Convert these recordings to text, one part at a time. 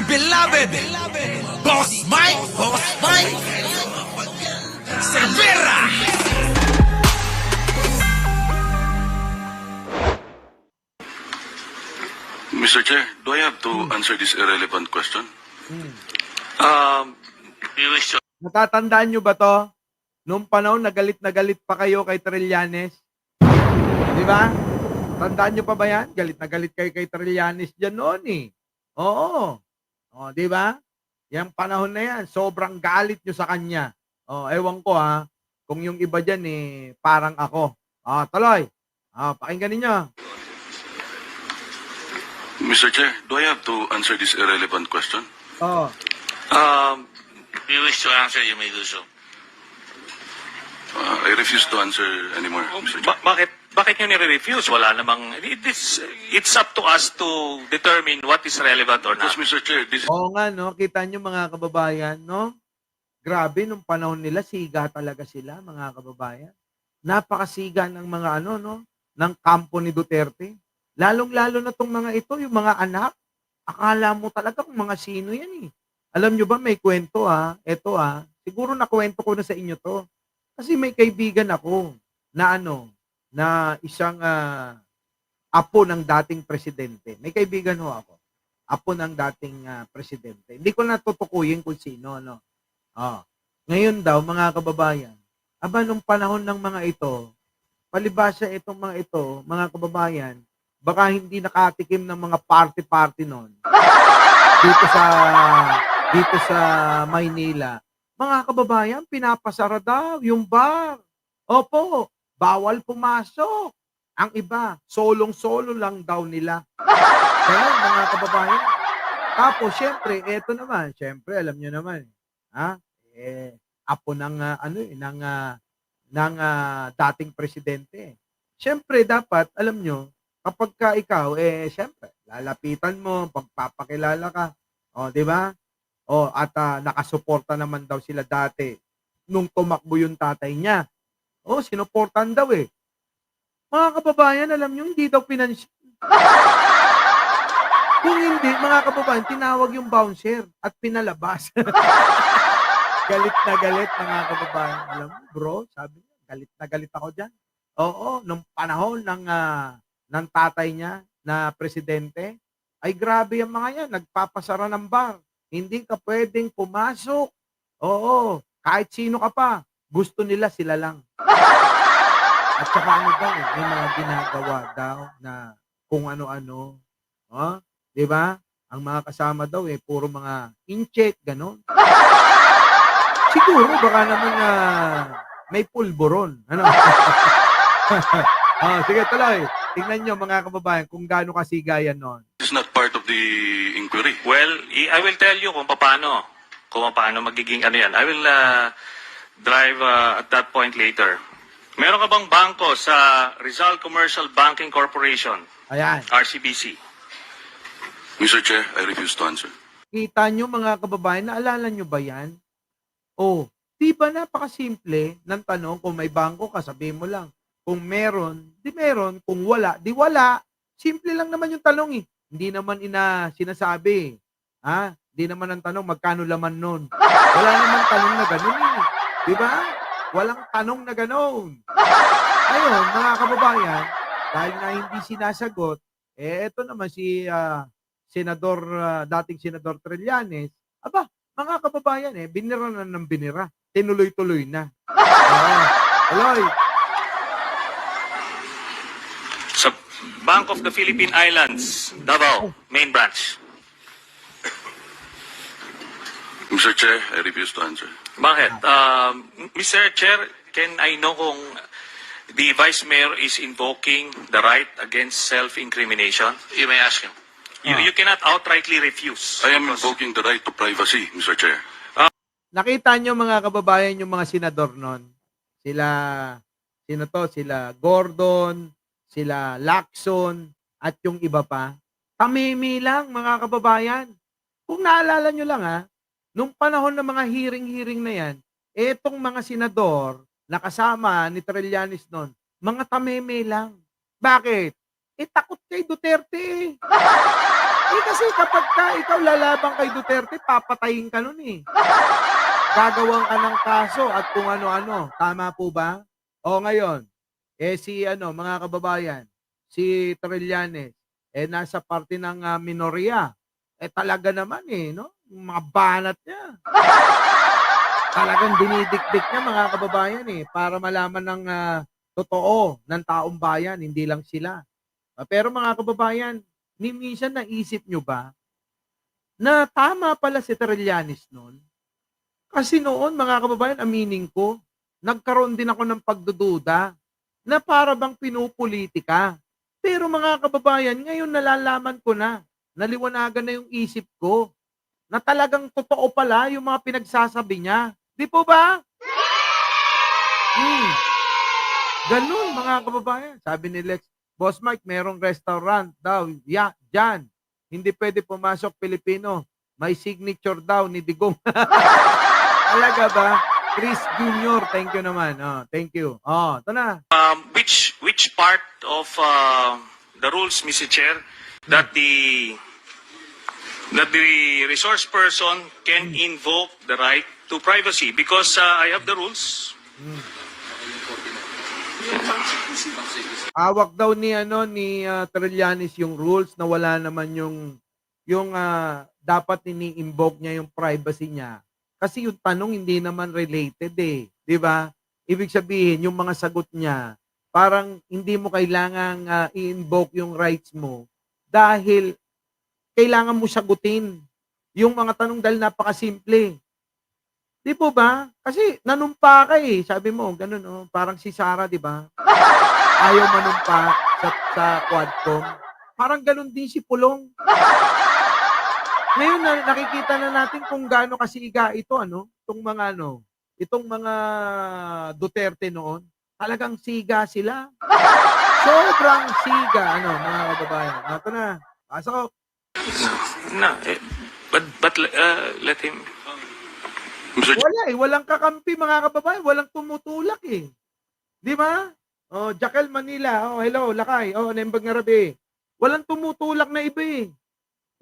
beloved Boss Mike Cervera. Mr. Chair, do I have to answer this irrelevant question? You wish to... Natatandaan nyo ba to? Noong panahon na galit pa kayo kay Trillanes. Di ba? Tandaan nyo pa ba yan? Galit na galit kayo kay Trillanes dyan noon eh. Oo. O, di ba? Yang panahon na yan, sobrang galit nyo sa kanya. O, ewan ko ha, kung yung iba dyan eh, parang ako. Tuloy. Pakinggan ninyo. Mr. Chair, do I have to answer this irrelevant question? Oh. You wish to answer, you may do so. I refuse to answer anymore, Mr. Chair. Bakit nyo nire-refuse? Wala namang... It's up to us to determine what is relevant or not. Because, Mr. Chair, this is... Oo nga, no? Kita nyo mga kababayan, no? Grabe, nung panahon nila, siga talaga sila, mga kababayan. Napakasiga ng mga ano, no? Ng kampo ni Duterte. Lalong-lalo na tong mga ito, yung mga anak. Akala mo talaga kung mga sino yan eh. Alam nyo ba, may kwento Ito siguro nakwento ko na sa inyo to. Kasi may kaibigan ako na na isang apo ng dating presidente. May kaibigan ho ako. Apo ng dating presidente. Hindi ko natutukuyin kung sino, no? Ngayon daw, mga kababayan, nung panahon ng mga ito, palibasa itong mga ito, mga kababayan, baka hindi nakatikim ng mga party-party noon. Dito sa Maynila. Mga kababayan, pinapasara daw yung bar. Opo, bawal pumasok. Ang iba, solong-solo lang daw nila. Kaya mga kababayan. Tapos, syempre, eto naman. Syempre, alam nyo naman. Apo ng, ng dating presidente. Syempre, dapat, alam nyo, kapag ka ikaw, syempre, lalapitan mo, pagpapakilala ka. Di ba? At nakasuporta naman daw sila dati nung tumakbo yung tatay niya. Sinuportan daw eh. Mga kababayan, alam nyo, hindi daw pinansin. Kung hindi, mga kababayan, tinawag yung bouncer at pinalabas. Galit na galit, mga kababayan. Alam mo, bro, sabi niya, galit na galit ako dyan. Oo, nung panahon ng tatay niya na presidente, ay grabe yung mga yan, nagpapasara ng bar. Hindi ka pwedeng pumasok. Oo, kahit sino ka pa, gusto nila sila lang. At saka daw, may mga ginagawa daw na kung ano-ano. Di ba? Ang mga kasama daw puro mga incheck, gano'n. Siguro, baka naman may pulburon. Ano? Sige, tuloy. Tingnan nyo mga kababayan kung gaano kasigayan noon. This is not part of the inquiry. Well, I will tell you kung paano magiging ano yan. I will drive at that point later. Meron ka bang bangko sa Rizal Commercial Banking Corporation? Ayan. RCBC. Mr. Chair, I refuse to answer. Kita nyo mga kababayan, naalala nyo ba yan? Di ba napakasimple ng tanong kung may bangko ka, sabihin mo lang. Kung meron, di meron. Kung wala, di wala. Simple lang naman yung tanong eh. Hindi naman sinasabi. Hindi naman ang tanong, magkano laman nun. Wala naman tanong na gano'n eh. Di ba? Walang tanong na gano'n. Ngayon, mga kababayan, dahil na hindi sinasagot, eto naman si dating Senador Trillanes, mga kababayan binira na ng binira. Tinuloy-tuloy na. Tuloy. Sa Bank of the Philippine Islands, Davao, main branch. Mr. Chair, I refuse to answer. Bakit? Mr. Chair, can I know kung the Vice Mayor is invoking the right against self-incrimination? You may ask him. You cannot outrightly refuse. I am invoking the right to privacy, Mr. Chair. Nakita nyo mga kababayan yung mga senador nun. Sila Gordon, sila Lacson, at yung iba pa. Tamimi lang mga kababayan. Kung naalala nyo lang nung panahon ng mga hearing na yan, etong mga senador na kasama ni Trillanes nun, mga tameme lang. Bakit? Takot kay Duterte. Eh kasi kapag ka ikaw lalaban kay Duterte, papatayin ka nun eh. Gagawan ka ng kaso at kung ano-ano. Tama po ba? O ngayon, si mga kababayan, si Trillanes, nasa parte ng minorya. Talaga naman no? Yung mga banat niya. Talagang dinidikdik niya mga kababayan para malaman ng totoo ng taong bayan, hindi lang sila. Pero mga kababayan, minsan naisip nyo ba na tama pala si Trillanes noon? Kasi noon, mga kababayan, aminin ko, nagkaroon din ako ng pagdududa na para bang pinupolitika. Pero mga kababayan, ngayon nalalaman ko na, naliwanagan na yung isip ko, na talagang totoo pala yung mga pinagsasabi niya. Di po ba? Ganun, mga kababayan. Sabi ni Lex, Boss Mike, merong restaurant daw. Dyan. Hindi pwede pumasok Pilipino. May signature daw ni Digong. Talaga ba? Chris Jr., thank you naman. Thank you. Ito na. Which part of the rules, Mr. Chair, that the resource person can invoke the right to privacy? Because I have the rules. Awak daw ni Trillanes yung rules na wala naman yung dapat ini-invoke niya yung privacy niya. Kasi yung tanong hindi naman related 'di ba? Ibig sabihin yung mga sagot niya parang hindi mo kailangang i-invoke yung rights mo dahil kailangan mo sagutin yung mga tanong dahil napakasimple. Di po ba? Kasi nanumpa ka sabi mo, ganun parang si Sarah, di ba? Ayaw manumpa sa Quadcom. Parang ganun din si Pulong. Ngayon nakikita na natin kung gaano kasiga ito, itong mga Duterte noon. Talagang siga sila. Sobrang siga, mga kababayan. Ito na. Pasok. No, but let him. Mr. Chair, Wala walang kakampi mga kababayan, walang tumutulak Di ba? Jacal Manila, hello, Lakay, Nembag Ngarabi. Walang tumutulak na iba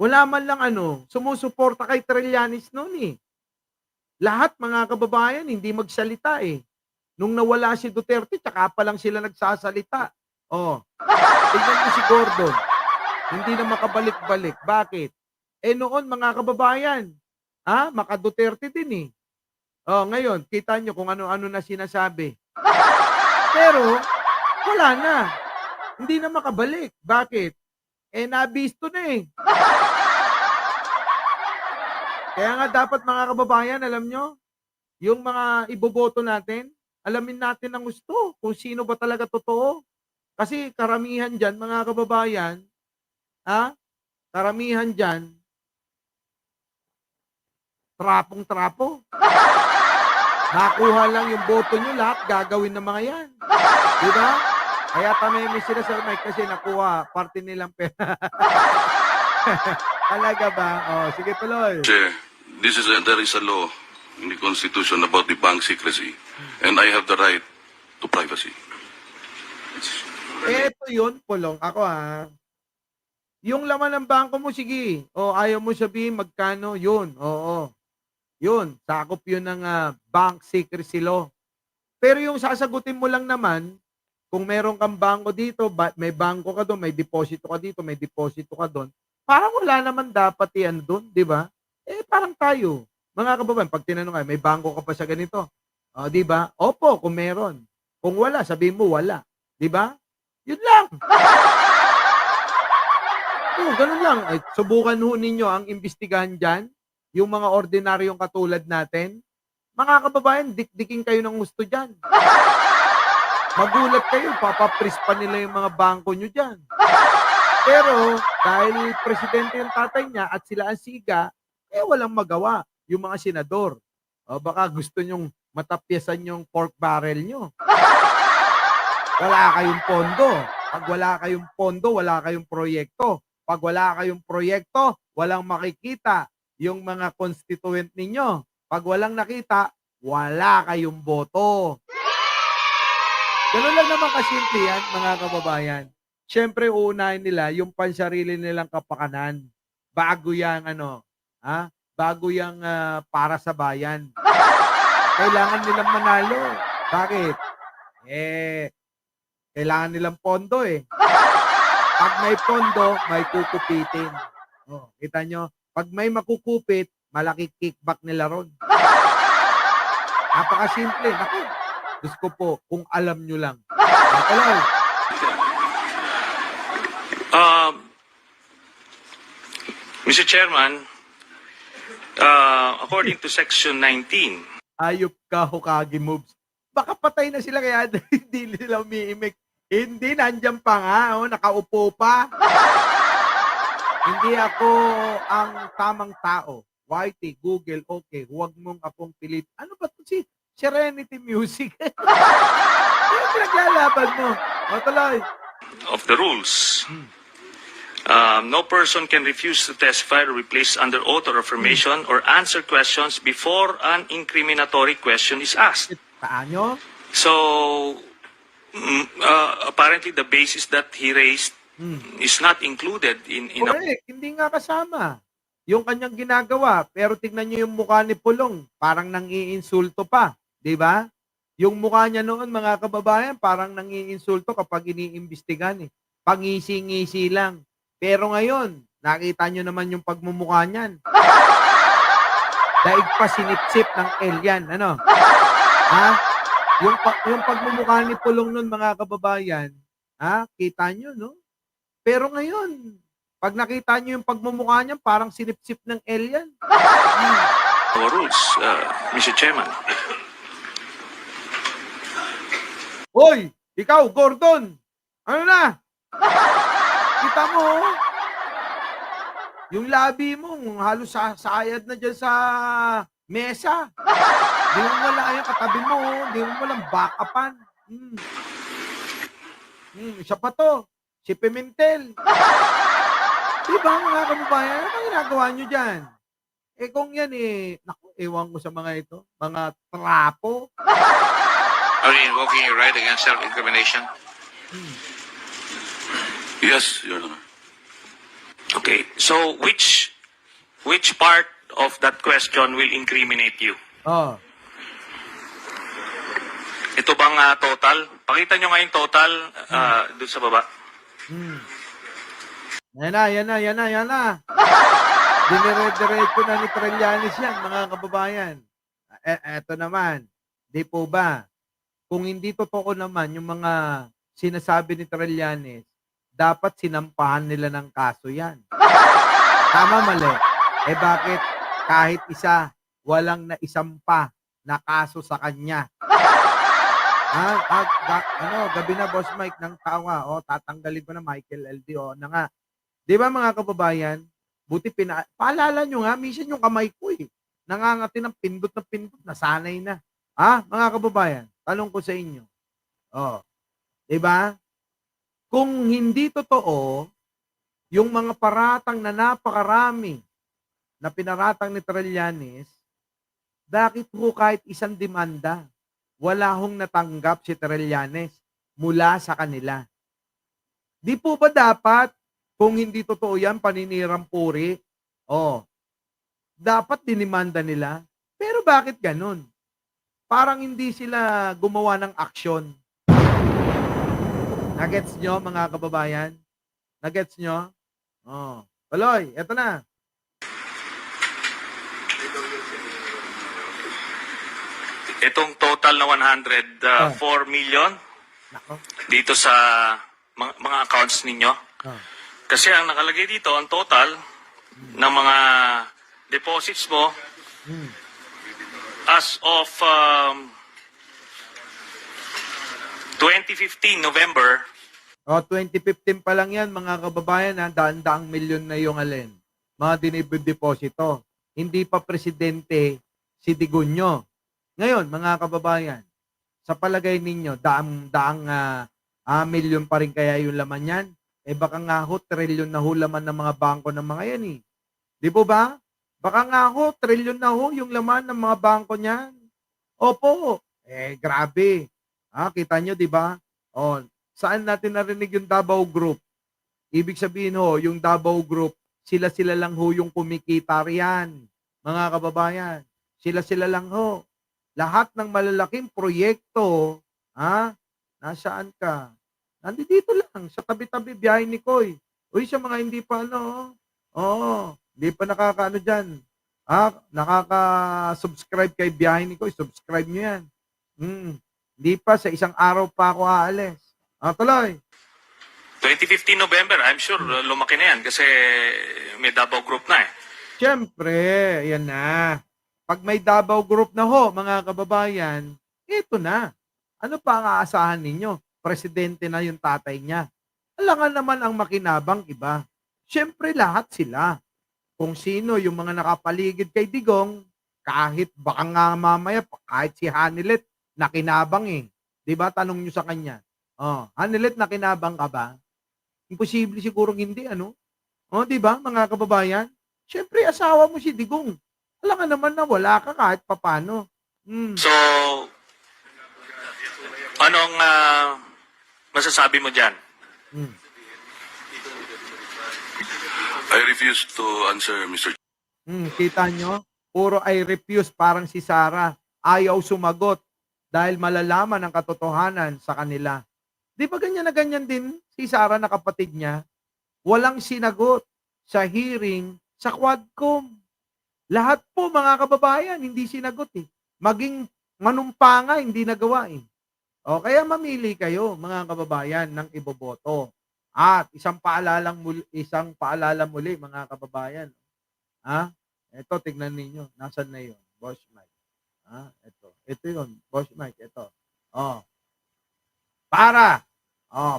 Wala man lang sumusuporta kay Trillanes noon Lahat mga kababayan hindi magsalita Nung nawala si Duterte, tsaka pa lang sila nagsasalita. Tignan niyo si Gordon. Hindi na makabalik-balik. Bakit? Noon mga kababayan, maka Duterte din ngayon, kita nyo kung ano-ano na sinasabi. Pero, wala na. Hindi na makabalik. Bakit? Nabisto na Kaya nga dapat mga kababayan, alam nyo, yung mga iboboto natin, alamin natin ang gusto, kung sino ba talaga totoo. Kasi karamihan dyan, mga kababayan, karamihan dyan, trapong-trapo. Nakuha lang yung boto nyo, lahat gagawin ng mga yan. Diba? Kaya tameme sila sa mic kasi nakuha, parte nilang pera. Talaga ba? Sige tuloy. Chair, there is a law in the Constitution about the bank secrecy, and I have the right to privacy. Ito yun, Pulong. Ako yung laman ng bangko mo, sige. Ayaw mo sabihin magkano, yun. Oo. Yun, sakop yun ng bank secrecy law. Pero yung sasagutin mo lang naman, kung meron kang bangko dito, may bangko ka doon, may deposito ka dito, may deposito ka doon, parang wala naman dapat yan doon, di ba? Parang tayo, mga kababayan, pag tinanong kayo, may bangko ka pa sa ganito? Di ba? Opo, kung meron. Kung wala, sabihin mo wala. Di ba? Yun lang. Ganun lang. Subukan ho ninyo ang imbestigahan dyan, yung mga ordinaryong katulad natin. Mga kababayan, dikdikin kayo ng gusto dyan. Magulat kayo, papapris pa nila yung mga bangko nyo dyan. Pero, dahil presidente yung tatay niya at sila ang siga, walang magawa yung mga senador. Baka gusto nyong matapyasan yung pork barrel nyo. Wala kayong pondo. Pag wala kayong pondo, wala kayong proyekto. Pag wala kayong proyekto, walang makikita yung mga constituent ninyo. Pag walang nakita, wala kayong boto. Ganun lang naman kasimple yan, mga kababayan. Siyempre, uunahin nila yung pansarili nilang kapakanan. bago yang ano, bago yang para sa bayan. Kailangan nilang manalo. Bakit? Kailangan nilang pondo eh. Pag may pondo, may kukupitin. Oh, kita nyo? Pag may makukupit, malaki kickback nila ron. Napakasimple. Naku, Diyos ko po, kung alam nyo lang. Tuloy. Mr. Chairman, according to Section 19, Ayop ka, Hokage moves. Baka patay na sila kaya hindi nila umiimik. Hindi, nandyan pa nga. Nakaupo pa. Hindi ako ang tamang tao. YT, Google, okay. Huwag mong akong pilit. Ano ba ito si Serenity Music? Ano pinaglalaban mo? Tuloy. of the rules, no person can refuse to testify or replace under oath or affirmation or answer questions before an incriminatory question is asked. Paano? So, apparently the basis that he raised is not included in a... Correct. Hindi nga kasama. Yung kanyang ginagawa. Pero tignan niyo yung mukha ni Pulong. Parang nang-iinsulto pa. Di ba? Yung mukha niya noon, mga kababayan, parang nang-iinsulto kapag iniimbestigan eh. Pangisi-ngisi lang. Pero ngayon, nakita niyo naman yung pagmumukha niyan. Daig pa sinipsip ng alien. Ano? Yung pagmumukha ni Pulong noon, mga kababayan, kita niyo, no? Pero ngayon, pag nakita niyo yung pagmumukha niya, parang sinipsip ng alien. Our rules, Mr. Chairman. Hoy, ikaw, Gordon. Ano na? Kita mo, yung labi mo, halos sayad na dyan sa mesa. Di mo wala yung katabi mo, di mo walang backupan. Isa pa to, si Pimentel. Diba mga kababayan, ano ginagawa nyo dyan? Kung yan naku, ewan ko sa mga ito, mga trapo. Are you invoking your right against self-incrimination? Yes, Your Honor. Okay, so which part of that question will incriminate you? Oh. Ito bang total? Pakita nyo nga yung total doon sa baba. Yan na. Dinire-diretso na ni Trillanes yan, mga kababayan. Eto naman, di po ba? Kung hindi totoo naman yung mga sinasabi ni Trillanes, dapat sinampahan nila ng kaso yan. Tama, mali. Bakit kahit isa, walang naisampa na kaso sa kanya? Gabi na, Boss Mike, ng tawa. Tatanggalin ko na Michael LD. Na nga. Di ba mga kababayan, buti paalala nyo nga, minsan yung kamay ko nangangati ng pindot na pindot, nasanay na. Mga kababayan, tanong ko sa inyo. Di ba? Kung hindi totoo, yung mga paratang na napakarami na pinaratang ni Trillanes, bakit ho kahit isang demanda, wala hong natanggap si Trillanes mula sa kanila? Di po ba dapat, kung hindi totoo yan, paninirang puri, dapat dinimanda nila? Pero bakit ganun? Parang hindi sila gumawa ng aksyon. Nagets nyo, mga kababayan? Nagets nyo? Tuloy, eto na. Itong total na 104 million Nako. dito sa mga accounts ninyo. Kasi ang nakalagay dito, ang total ng mga deposits mo as of 2015 November. 2015 pa lang yan, mga kababayan, daan-daang milyon na yung alin. Mga dinideposito. Hindi pa presidente si Digunyo. Ngayon, mga kababayan, sa palagay ninyo, daang milyon pa rin kaya yung laman yan? Baka nga ho, trilyon na ho laman ng mga bangko ng mga yan eh. Di po ba? Baka nga ho, trilyon na ho yung laman ng mga bangko niyan. Opo. Grabe. Kita nyo, di ba? Saan natin narinig yung Davao Group? Ibig sabihin ho, yung Davao Group, Sila-sila lang ho yung kumikita riyan, mga kababayan. Sila-sila lang ho. Lahat ng malalaking proyekto, nasaan ka? Nandito lang, sa tabi-tabi, biyahe ni Koy. Uy, sa mga hindi pa hindi pa nakakaano dyan. Nakaka-subscribe kay biyahe ni Koy. Subscribe nyo yan. Hindi pa, sa isang araw pa ako aalis. Tuloy. 2015 November, I'm sure lumaki na yan kasi may Davao Group na eh. Siyempre, yan na. Pag may Davao Group na ho, mga kababayan, ito na. Ano pa ang aasahan ninyo? Presidente na yung tatay niya. Alangan naman ang makinabang iba. Siyempre, lahat sila. Kung sino yung mga nakapaligid kay Digong, kahit baka nga mamaya, kahit si Hanilet, nakinabang eh. Diba? Tanong nyo sa kanya. Hanilet, nakinabang ka ba? Imposible siguro hindi, diba, mga kababayan? Siyempre, asawa mo si Digong. Alangan naman na wala ka kahit papano. So, anong masasabi mo dyan? I refuse to answer, Mr. Kita nyo? Puro I refuse, parang si Sarah. Ayaw sumagot dahil malalaman ang katotohanan sa kanila. Di ba ganyan na ganyan din si Sarah na kapatid niya? Walang sinagot sa hearing sa Quadcom. Lahat po mga kababayan, hindi sinagot eh. Maging manumpa nga, hindi nagawa eh. Kaya mamili kayo mga kababayan ng iboboto. At isang paalala muli mga kababayan. Ito, tignan ninyo. Nasaan na yun? Boss Mike. Ito yun. Boss Mike, ito.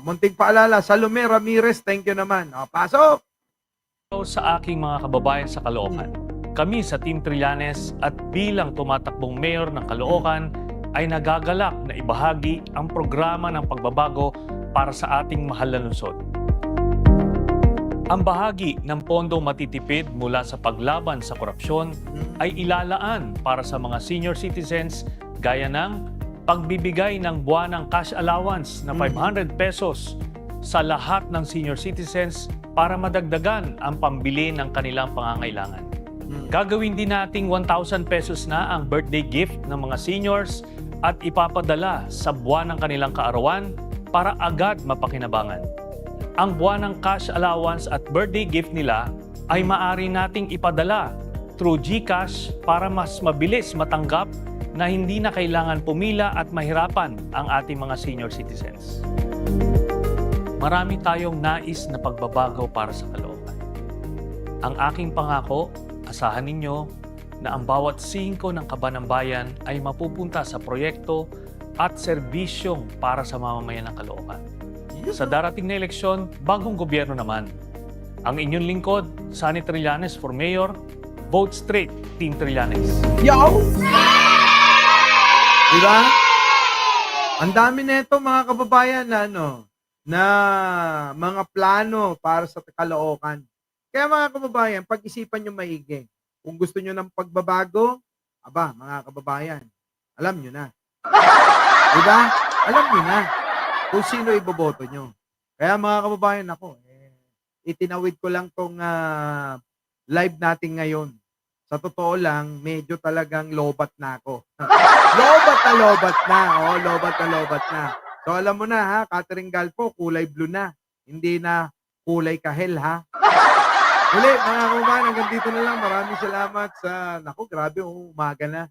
Munting paalala. Salome Ramirez, thank you naman. Pasok! Sa aking mga kababayan sa Caloocan, kami sa Team Trillanes at bilang tumatakbong mayor ng Caloocan ay nagagalak na ibahagi ang programa ng pagbabago para sa ating mahal na lungsod. Ang bahagi ng pondo matitipid mula sa paglaban sa korupsyon ay ilalaan para sa mga senior citizens gaya ng pagbibigay ng buwanang cash allowance na 500 pesos sa lahat ng senior citizens para madagdagan ang pambili ng kanilang pangangailangan. Gagawin din nating 1,000 pesos na ang birthday gift ng mga seniors at ipapadala sa buwan ng kanilang kaarawan para agad mapakinabangan. Ang buwanang cash allowance at birthday gift nila ay maaari nating ipadala through GCash para mas mabilis matanggap na hindi na kailangan pumila at mahirapan ang ating mga senior citizens. Marami tayong nais na pagbabago para sa Caloocan. Ang aking pangako, asahan ninyo na ang bawat 5 ng Kaban ng Bayan ay mapupunta sa proyekto at serbisyong para sa mamamayan ng Caloocan. Sa darating na eleksyon, bagong gobyerno naman. Ang inyong lingkod, Sunny Trillanes for Mayor, vote straight, Team Trillanes. Yo! Diba? Ang dami nito mga kababayan na mga plano para sa Caloocan. Kaya mga kababayan, pag-isipan nyo maigi. Kung gusto nyo ng pagbabago, mga kababayan, alam nyo na. Diba? Alam nyo na kung sino iboboto nyo. Kaya mga kababayan, itinawid ko lang tong live natin ngayon. Sa totoo lang, medyo talagang lobat na ako. Lobat na. Lobat na. So alam mo na Catherine Galpo, kulay blue na. Hindi na kulay kahel Muli, mga kababayan, hanggang dito na lang. Maraming salamat sa, grabe, umaga na.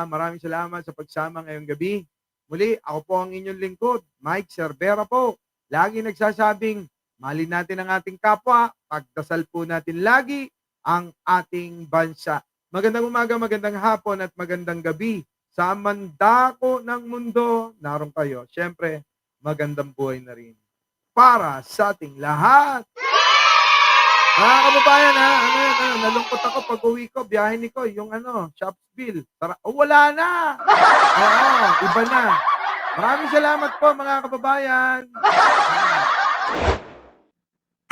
Maraming salamat sa pagsama ngayong gabi. Muli, ako po ang inyong lingkod, Mike Cervera po. Lagi nagsasabing, mahalin natin ang ating kapwa, pagdasal po natin lagi ang ating bansa. Magandang umaga, magandang hapon at magandang gabi. Sa mandako ng mundo, naroon kayo. Siyempre, magandang buhay na rin. Para sa ating lahat. Mga kababayan nalungkot ako pag uwi ko, biyahe ni ko, yung Shopsville. Wala na! Iba na. Maraming salamat po mga kababayan.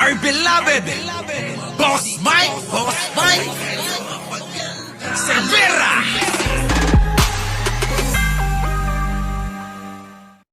Our beloved Boss Mike Cervera.